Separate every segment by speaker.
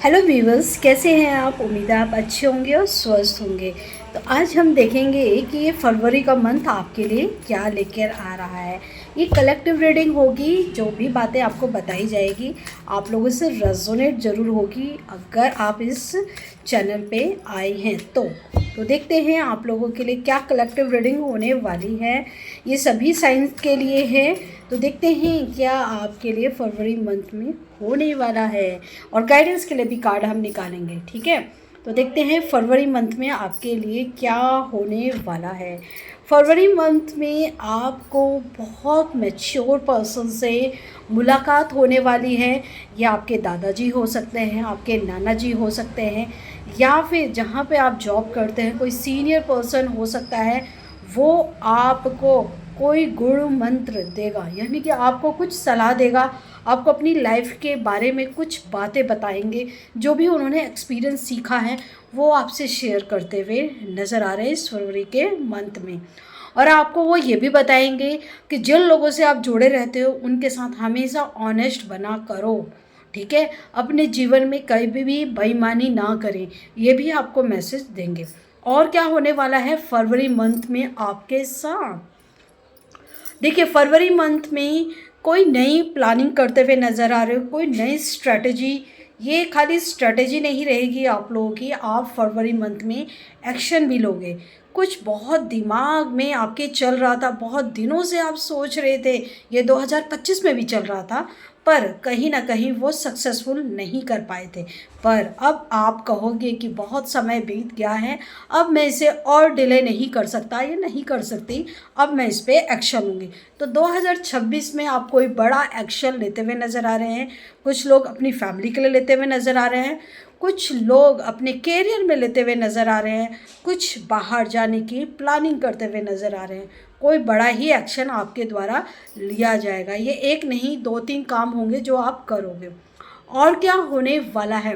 Speaker 1: Hello viewers, कैसे हैं आप। उम्मीद है आप अच्छे होंगे और स्वस्थ होंगे। तो आज हम देखेंगे कि ये फरवरी का मंथ आपके लिए क्या लेकर आ रहा है। ये कलेक्टिव रीडिंग होगी, जो भी बातें आपको बताई जाएगी आप लोगों से रेजोनेट ज़रूर होगी अगर आप इस चैनल पे आए हैं तो देखते हैं आप लोगों के लिए क्या कलेक्टिव रीडिंग होने वाली है। ये सभी साइंस के लिए है, तो देखते हैं क्या आपके लिए फरवरी मंथ में होने वाला है। और गाइडेंस के लिए भी कार्ड हम निकालेंगे, ठीक है। तो देखते हैं फरवरी मंथ में आपके लिए क्या होने वाला है। फरवरी मंथ में आपको बहुत मैच्योर पर्सन से मुलाकात होने वाली है। या आपके दादाजी हो सकते हैं, आपके नाना जी हो सकते हैं, या फिर जहाँ पे आप जॉब करते हैं कोई सीनियर पर्सन हो सकता है। वो आपको कोई गुण मंत्र देगा, यानी कि आपको कुछ सलाह देगा, आपको अपनी लाइफ के बारे में कुछ बातें बताएंगे। जो भी उन्होंने एक्सपीरियंस सीखा है वो आपसे शेयर करते हुए नज़र आ रहे हैं इस फरवरी के मंथ में। और आपको वो ये भी बताएंगे कि जिन लोगों से आप जुड़े रहते हो उनके साथ हमेशा ऑनेस्ट बना करो, ठीक है। अपने जीवन में कभी भी बेईमानी ना करें, ये भी आपको मैसेज देंगे। और क्या होने वाला है फरवरी मंथ में आपके साथ। देखिए, फरवरी मंथ में कोई नई प्लानिंग करते हुए नज़र आ रहे हो, कोई नई स्ट्रैटेजी। ये खाली स्ट्रैटेजी नहीं रहेगी आप लोगों की, आप फरवरी मंथ में एक्शन भी लोगे। कुछ बहुत दिमाग में आपके चल रहा था, बहुत दिनों से आप सोच रहे थे, ये 2025 में भी चल रहा था, पर कहीं ना कहीं वो सक्सेसफुल नहीं कर पाए थे। पर अब आप कहोगे कि बहुत समय बीत गया है, अब मैं इसे और डिले नहीं कर सकता या नहीं कर सकती, अब मैं इस पर एक्शन लूँगी। तो 2026 में आप कोई बड़ा एक्शन लेते हुए नज़र आ रहे हैं। कुछ लोग अपनी फैमिली के लिए लेते हुए नज़र आ रहे हैं, कुछ लोग अपने कैरियर में लेते हुए नज़र आ रहे हैं, कुछ बाहर जाने की प्लानिंग करते हुए नज़र आ रहे हैं। कोई बड़ा ही एक्शन आपके द्वारा लिया जाएगा। ये एक नहीं, 2-3 काम होंगे जो आप करोगे। और क्या होने वाला है,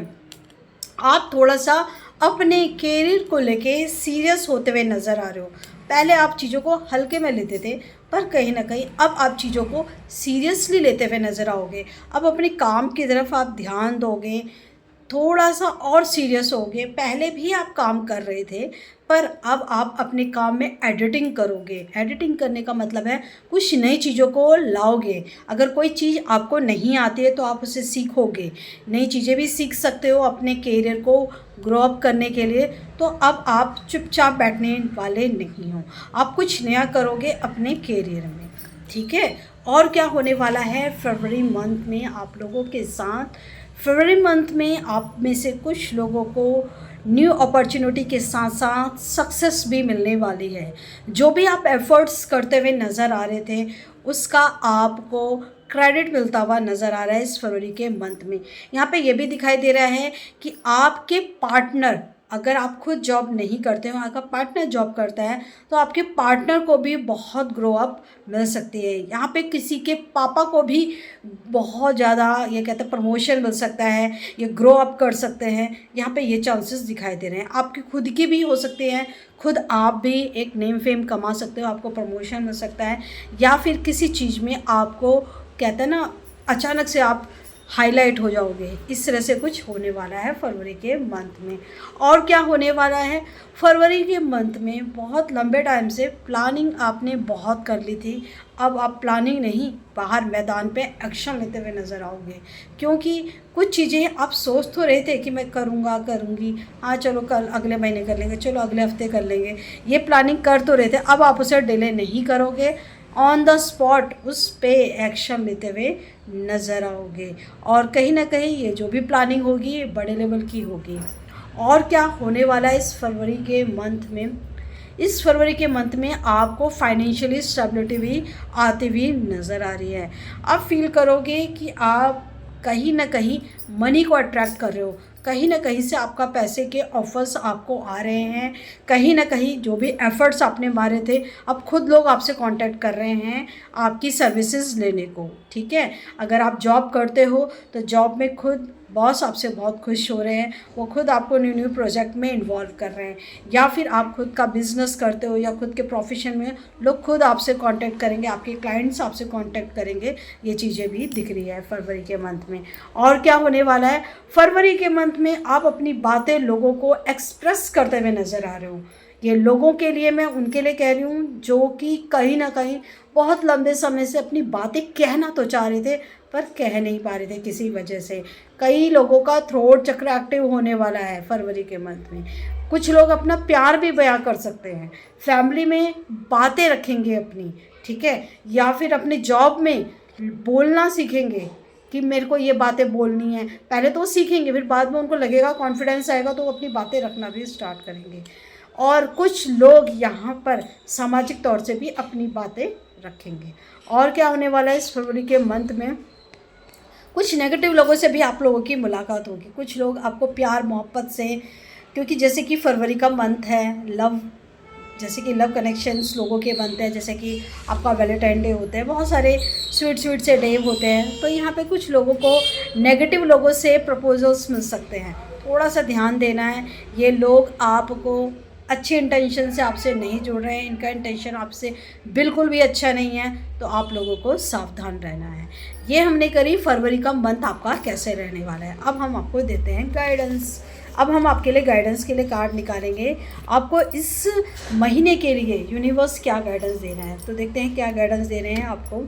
Speaker 1: आप थोड़ा सा अपने कैरियर को लेके सीरियस होते हुए नज़र आ रहे हो। पहले आप चीज़ों को हल्के में लेते थे, पर कहीं ना कहीं अब आप चीज़ों को सीरियसली लेते हुए नज़र आओगे। अब अपने काम की तरफ आप ध्यान दोगे, थोड़ा सा और सीरियस होगे। पहले भी आप काम कर रहे थे, पर अब आप अपने काम में एडिटिंग करोगे। एडिटिंग करने का मतलब है कुछ नई चीज़ों को लाओगे। अगर कोई चीज़ आपको नहीं आती है तो आप उसे सीखोगे, नई चीज़ें भी सीख सकते हो अपने कैरियर को ग्रो अप करने के लिए। तो अब आप चुपचाप बैठने वाले नहीं हो, आप कुछ नया करोगे अपने कैरियर में, ठीक है। और क्या होने वाला है फरवरी मंथ में आप लोगों के साथ। फरवरी मंथ में आप में से कुछ लोगों को न्यू अपॉर्चुनिटी के साथ साथ सक्सेस भी मिलने वाली है। जो भी आप एफर्ट्स करते हुए नज़र आ रहे थे उसका आपको क्रेडिट मिलता हुआ नज़र आ रहा है इस फरवरी के मंथ में। यहाँ पे ये भी दिखाई दे रहा है कि आपके पार्टनर, अगर आप खुद जॉब नहीं करते हो, आपका पार्टनर जॉब करता है, तो आपके पार्टनर को भी बहुत ग्रो अप मिल सकती है। यहाँ पे किसी के पापा को भी बहुत ज़्यादा, ये कहते हैं, प्रमोशन मिल सकता है, ये ग्रो अप कर सकते हैं। यहाँ पे ये चांसेस दिखाई दे रहे हैं। आपकी खुद की भी हो सकती हैं, खुद आप भी एक नेम फेम कमा सकते हो, आपको प्रमोशन मिल सकता है। या फिर किसी चीज़ में आपको, कहते हैं ना, अचानक से आप हाईलाइट हो जाओगे। इस तरह से कुछ होने वाला है फरवरी के मंथ में। और क्या होने वाला है फरवरी के मंथ में, बहुत लंबे टाइम से प्लानिंग आपने बहुत कर ली थी, अब आप प्लानिंग नहीं, बाहर मैदान पे एक्शन लेते हुए नज़र आओगे। क्योंकि कुछ चीज़ें आप सोच तो रहे थे कि मैं करूँगा करूँगी, हाँ चलो कल अगले महीने कर लेंगे, चलो अगले हफ्ते कर लेंगे, ये प्लानिंग कर तो रहे थे। अब आप उसे डिले नहीं करोगे, ऑन द स्पॉट उस पे एक्शन लेते हुए नज़र आओगे। और कहीं ना कहीं ये जो भी प्लानिंग होगी ये बड़े लेवल की होगी। और क्या होने वाला है इस फरवरी के मंथ में, इस फरवरी के मंथ में आपको फाइनेंशियली स्टेबिलिटी भी आती हुई नज़र आ रही है। आप फील करोगे कि आप कहीं ना कहीं मनी को अट्रैक्ट कर रहे हो, कहीं ना कहीं से आपका पैसे के ऑफर्स आपको आ रहे हैं। कहीं ना कहीं जो भी एफर्ट्स आपने मारे थे, अब खुद लोग आपसे कांटेक्ट कर रहे हैं आपकी सर्विसेज लेने को, ठीक है। अगर आप जॉब करते हो तो जॉब में खुद बॉस आपसे बहुत खुश हो रहे हैं, वो खुद आपको न्यू न्यू प्रोजेक्ट में इन्वॉल्व कर रहे हैं, या फिर आप खुद का बिजनेस करते हो या खुद के प्रोफेशन में लोग खुद आपसे कांटेक्ट करेंगे, आपके क्लाइंट्स आपसे कांटेक्ट करेंगे। ये चीज़ें भी दिख रही है फरवरी के मंथ में। और क्या होने वाला है फरवरी के मंथ में, आप अपनी बातें लोगों को एक्सप्रेस करते हुए नज़र आ रहे हो। ये लोगों के लिए, मैं उनके लिए कह रही हूँ जो कि कहीं ना कहीं बहुत लंबे समय से अपनी बातें कहना तो चाह रहे थे पर कह नहीं पा रहे थे किसी वजह से। कई लोगों का थ्रोट चक्र एक्टिव होने वाला है फरवरी के मंथ में। कुछ लोग अपना प्यार भी बयां कर सकते हैं, फैमिली में बातें रखेंगे अपनी, ठीक है, या फिर अपने जॉब में बोलना सीखेंगे कि मेरे को ये बातें बोलनी है। पहले तो वो सीखेंगे, फिर बाद में उनको लगेगा, कॉन्फिडेंस आएगा तो वो अपनी बातें रखना भी स्टार्ट करेंगे। और कुछ लोग यहाँ पर सामाजिक तौर से भी अपनी बातें रखेंगे। और क्या होने वाला है इस फरवरी के मंथ में, कुछ नेगेटिव लोगों से भी आप लोगों की मुलाकात होगी। कुछ लोग आपको प्यार मोहब्बत से, क्योंकि जैसे कि फरवरी का मंथ है लव, जैसे कि लव कनेक्शंस लोगों के बनते हैं, जैसे कि आपका वैलेंटाइन डे होते हैं, बहुत सारे स्वीट से डे होते हैं। तो यहाँ पे कुछ लोगों को नेगेटिव लोगों से प्रपोजल्स मिल सकते हैं, थोड़ा सा ध्यान देना है। ये लोग आपको अच्छे इंटेंशन से आपसे नहीं जुड़ रहे हैं, इनका इंटेंशन आपसे बिल्कुल भी अच्छा नहीं है, तो आप लोगों को सावधान रहना है। ये हमने करी फरवरी का मंथ आपका कैसे रहने वाला है। अब हम आपको देते हैं गाइडेंस। अब हम आपके लिए गाइडेंस के लिए कार्ड निकालेंगे, आपको इस महीने के लिए यूनिवर्स क्या गाइडेंस दे रहा है। तो देखते हैं क्या गाइडेंस दे रहे हैं आपको।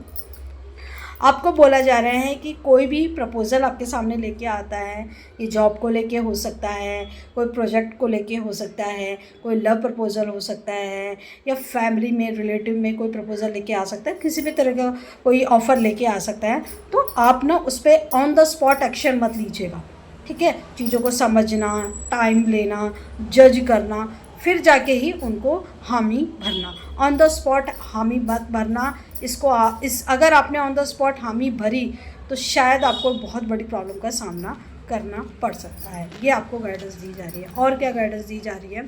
Speaker 1: आपको बोला जा रहा है कि कोई भी प्रपोज़ल आपके सामने लेके आता है, ये जॉब को लेके हो सकता है, कोई प्रोजेक्ट को लेके हो सकता है, कोई लव प्रपोज़ल हो सकता है, या फैमिली में रिलेटिव में कोई प्रपोज़ल लेके आ सकता है, किसी भी तरह का कोई ऑफ़र लेके आ सकता है। तो आप ना उस पर ऑन द स्पॉट एक्शन मत लीजिएगा, ठीक है। चीज़ों को समझना, टाइम लेना, जज करना, फिर जाके ही उनको हामी भरना। ऑन द स्पॉट हामी मत भरना। अगर आपने ऑन द स्पॉट हामी भरी तो शायद आपको बहुत बड़ी प्रॉब्लम का सामना करना पड़ सकता है। ये आपको गाइडेंस दी जा रही है। और क्या गाइडेंस दी जा रही है,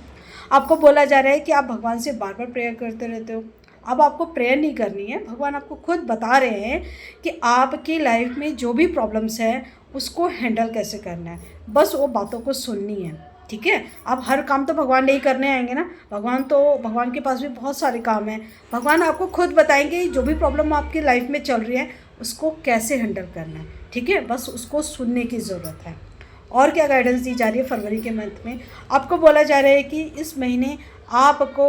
Speaker 1: आपको बोला जा रहा है कि आप भगवान से बार बार प्रेयर करते रहते हो। अब आपको प्रेयर नहीं करनी है, भगवान आपको खुद बता रहे हैं कि आपकी लाइफ में जो भी प्रॉब्लम्स हैं उसको हैंडल कैसे करना है, बस वो बातों को सुननी है, ठीक है। अब हर काम तो भगवान नहीं करने आएंगे ना, भगवान के पास भी बहुत सारे काम हैं। भगवान आपको खुद बताएंगे जो भी प्रॉब्लम आपकी लाइफ में चल रही है उसको कैसे हैंडल करना है, ठीक है, बस उसको सुनने की ज़रूरत है। और क्या गाइडेंस दी जा रही है फरवरी के मंथ में, आपको बोला जा रहा है कि इस महीने आपको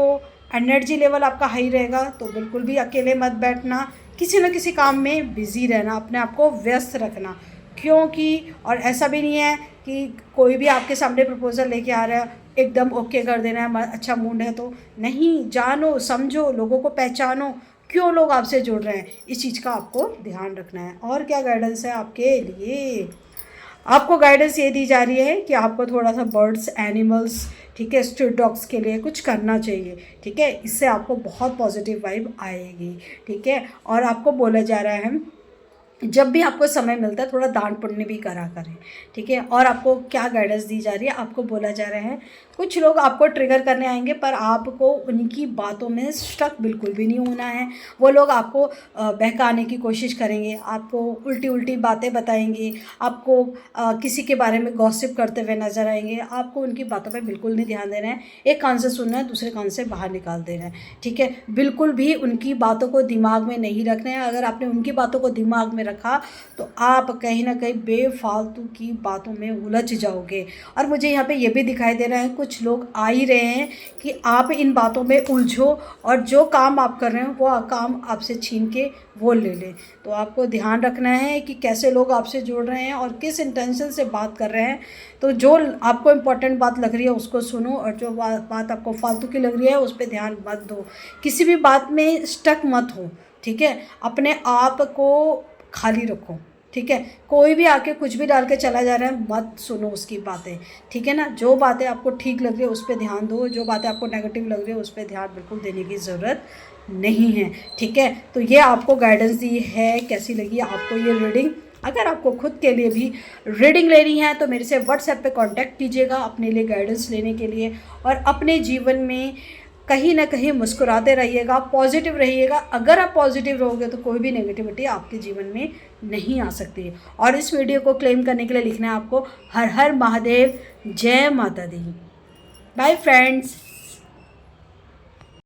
Speaker 1: एनर्जी लेवल आपका हाई रहेगा, तो बिल्कुल भी अकेले मत बैठना, किसी न किसी काम में बिज़ी रहना, अपने आप को व्यस्त रखना। क्योंकि और ऐसा भी नहीं है कि कोई भी आपके सामने प्रपोज़ल लेके आ रहा है एकदम ओके कर देना है, अच्छा मूड है तो नहीं। जानो समझो, लोगों को पहचानो, क्यों लोग आपसे जुड़ रहे हैं, इस चीज़ का आपको ध्यान रखना है। और क्या गाइडेंस है आपके लिए, आपको गाइडेंस ये दी जा रही है कि आपको थोड़ा सा बर्ड्स, एनिमल्स, ठीक है, स्ट्रीट डॉग्स के लिए कुछ करना चाहिए, ठीक है, इससे आपको बहुत पॉजिटिव वाइब आएगी, ठीक है। और आपको बोला जा रहा है जब भी आपको समय मिलता है थोड़ा दान पुण्य भी करा करें, ठीक है। और आपको क्या गाइडेंस दी जा रही है, आपको बोला जा रहा है कुछ लोग आपको ट्रिगर करने आएंगे पर आपको उनकी बातों में स्टक बिल्कुल भी नहीं होना है। वो लोग आपको बहकाने की कोशिश करेंगे, आपको उल्टी उल्टी बातें बताएंगे, आपको किसी के बारे में गॉसिप करते हुए नजर आएंगे। आपको उनकी बातों पर बिल्कुल नहीं ध्यान देना है, एक कान से सुनना है दूसरे कान से बाहर निकाल देना है, ठीक है। बिल्कुल भी उनकी बातों को दिमाग में नहीं रखना है। अगर आपने उनकी बातों को दिमाग में रखा तो आप कहीं ना कहीं बेफालतू की बातों में उलझ जाओगे। और मुझे यहाँ पे ये भी दिखाई दे रहा है कुछ लोग आ ही रहे हैं कि आप इन बातों में उलझो और जो काम आप कर रहे हो वो काम आपसे छीन के वो ले लें। तो आपको ध्यान रखना है कि कैसे लोग आपसे जुड़ रहे हैं और किस इंटेंशन से बात कर रहे हैं। तो जो आपको इम्पोर्टेंट बात लग रही है उसको सुनो, और जो बात आपको फालतू की लग रही है उस पर ध्यान मत दो। किसी भी बात में स्टक मत हो, ठीक है। अपने आप को खाली रखो, ठीक है। कोई भी आके कुछ भी डाल के चला जा रहा है मत सुनो उसकी बातें, ठीक है ना। जो बातें आपको ठीक लग रही है उस पर ध्यान दो, जो बातें आपको नेगेटिव लग रही है उस पर ध्यान बिल्कुल देने की ज़रूरत नहीं है, ठीक है। तो ये आपको गाइडेंस दी है। कैसी लगी आपको ये रीडिंग? अगर आपको खुद के लिए भी रीडिंग लेनी है तो मेरे से व्हाट्सएप पे कांटेक्ट कीजिएगा अपने लिए गाइडेंस लेने के लिए और अपने जीवन में कहीं ना कहीं मुस्कुराते रहिएगा, पॉजिटिव रहिएगा। अगर आप पॉजिटिव रहोगे तो कोई भी नेगेटिविटी आपके जीवन में नहीं आ सकती। और इस वीडियो को क्लेम करने के लिए लिखना है आपको हर हर महादेव, जय माता दी। Bye friends.